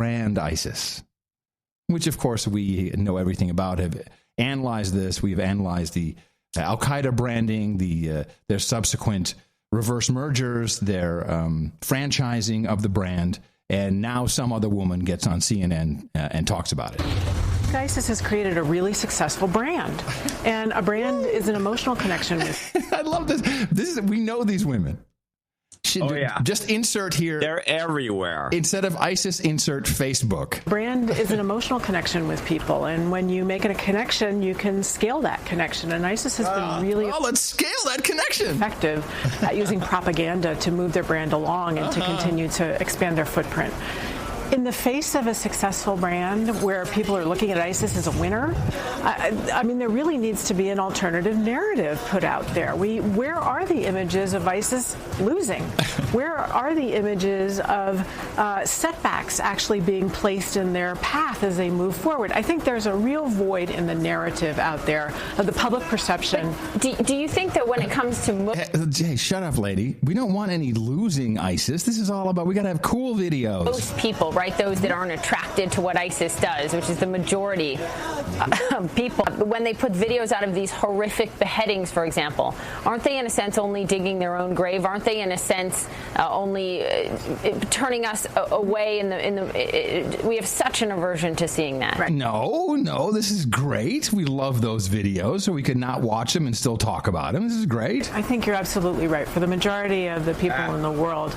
brand ISIS, which, of course, we know everything about. Have analyzed this. We've analyzed the Al-Qaeda branding, their subsequent reverse mergers, their franchising of the brand, and now some other woman gets on CNN and talks about it. ISIS has created a really successful brand, and a brand is an emotional connection with. I love this. We know these women. Just insert here. They're everywhere. Instead of ISIS, insert Facebook. Brand is an emotional connection with people, and when you make it a connection, you can scale that connection. And ISIS has been really let's scale that connection. Effective at using propaganda to move their brand along and to continue to expand their footprint. In the face of a successful brand where people are looking at ISIS as a winner, I mean, there really needs to be an alternative narrative put out there. Where are the images of ISIS losing? Where are the images of setbacks actually being placed in their path as they move forward? I think there's a real void in the narrative out there of the public perception. Do you think that when it comes to... Hey, shut up, lady. We don't want any losing ISIS. This is all about, we got to have cool videos. Most people, right, those that aren't attracted to what ISIS does, which is the majority of people, when they put videos out of these horrific beheadings, for example, aren't they in a sense only digging their own grave? Aren't they in a sense only turning us away we have such an aversion to seeing that. Right. No, this is great. We love those videos, so we could not watch them and still talk about them. This is great. I think you're absolutely right. For the majority of the people in the world,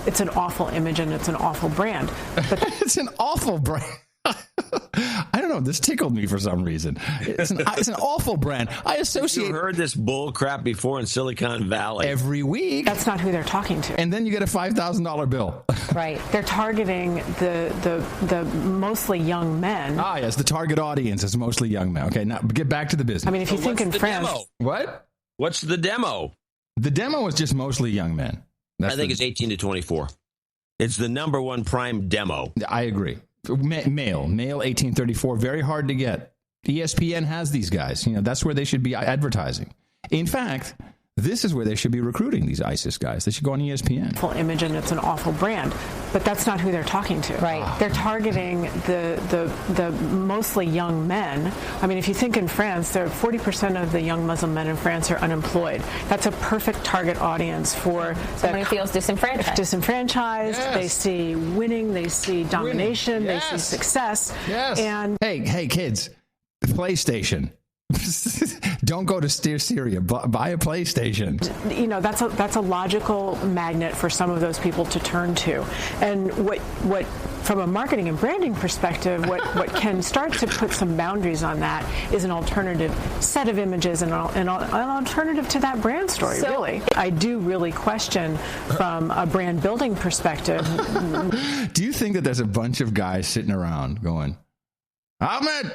it's an awful image and it's an awful brand. But it's an awful brand. I don't know. This tickled me for some reason. It's an awful brand. I associate. You heard this bull crap before in Silicon Valley every week. That's not who they're talking to. And then you get a $5,000 bill. Right. They're targeting the mostly young men. Ah, yes. The target audience is mostly young men. Okay, now get back to the business. I mean, if you think in France, what? What's the demo? The demo is just mostly young men. I think it's 18 to 24. It's the number one prime demo. I agree. Male 1834, very hard to get. ESPN has these guys. That's where they should be advertising. In fact, this is where they should be recruiting these ISIS guys. They should go on ESPN. Full image, and it's an awful brand, but that's not who they're talking to. Right. They're targeting the mostly young men. I mean, if you think in France, 40% of the young Muslim men in France are unemployed. That's a perfect target audience for someone who feels disenfranchised. Yes. They see winning. They see domination. Yes. They see success. Yes. And hey, kids, the PlayStation. Don't go to Syria. Buy a PlayStation. That's a logical magnet for some of those people to turn to. And what from a marketing and branding perspective, what can start to put some boundaries on that is an alternative set of images and an alternative to that brand story. Really, I do really question from a brand building perspective. Do you think that there's a bunch of guys sitting around going, Ahmed,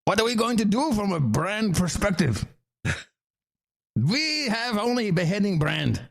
what are we going to do from a brand perspective? We have only beheading brand.